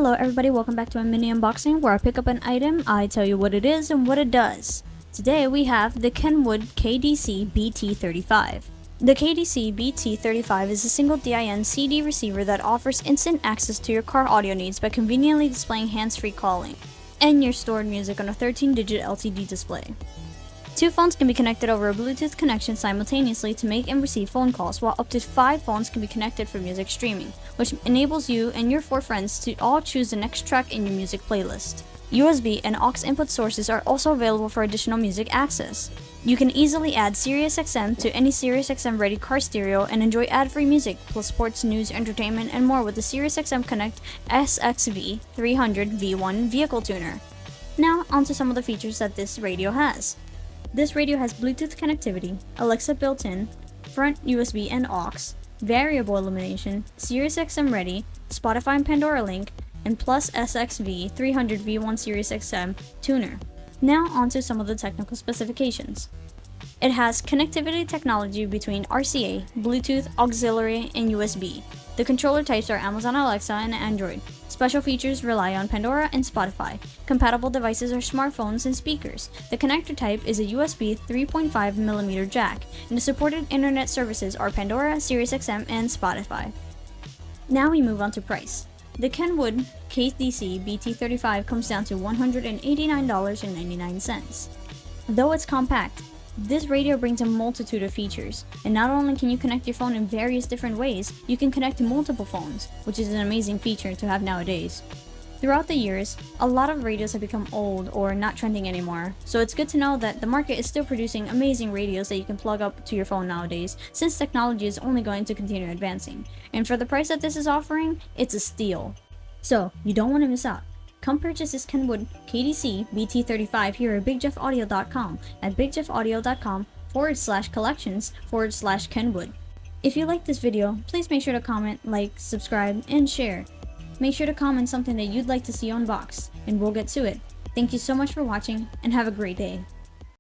Hello everybody, welcome back to a mini unboxing where I pick up an item, I tell you what it is and what it does. Today we have the KENWOOD KDC-BT35. The KDC-BT35 is a single DIN CD receiver that offers instant access to your car audio needs by conveniently displaying hands-free calling and your stored music on a 13-digit LCD display. Two phones can be connected over a Bluetooth connection simultaneously to make and receive phone calls, while up to 5 phones can be connected for music streaming, which enables you and your 4 friends to all choose the next track in your music playlist. USB and AUX input sources are also available for additional music access. You can easily add SiriusXM to any SiriusXM Ready car stereo and enjoy ad-free music, plus sports, news, entertainment, and more with the SiriusXM Connect SXV300V1 vehicle tuner. Now, onto some of the features that this radio has. This radio has Bluetooth connectivity, Alexa built-in, front USB and AUX, variable illumination, SiriusXM Ready, Spotify and Pandora link, and plus SXV300V1 SiriusXM tuner. Now onto some of the technical specifications. It has connectivity technology between RCA, Bluetooth, auxiliary, and USB. The controller types are Amazon Alexa and Android. Special features rely on Pandora and Spotify. Compatible devices are smartphones and speakers. The connector type is a USB 3.5mm jack, and the supported internet services are Pandora, SiriusXM, and Spotify. Now we move on to price. The KENWOOD KDC-BT35 comes down to $189.99. Though it's compact, this radio brings a multitude of features, and not only can you connect your phone in various different ways, you can connect to multiple phones, which is an amazing feature to have nowadays. Throughout the years, a lot of radios have become old or not trending anymore, so it's good to know that the market is still producing amazing radios that you can plug up to your phone nowadays, since technology is only going to continue advancing. And for the price that this is offering, it's a steal. So, you don't want to miss out. Come purchase this KENWOOD KDC-BT35 here at BigJeffAudio.com at BigJeffAudio.com/collections/KENWOOD. If you like this video, please make sure to comment, like, subscribe, and share. Make sure to comment something that you'd like to see unboxed, and we'll get to it. Thank you so much for watching, and have a great day.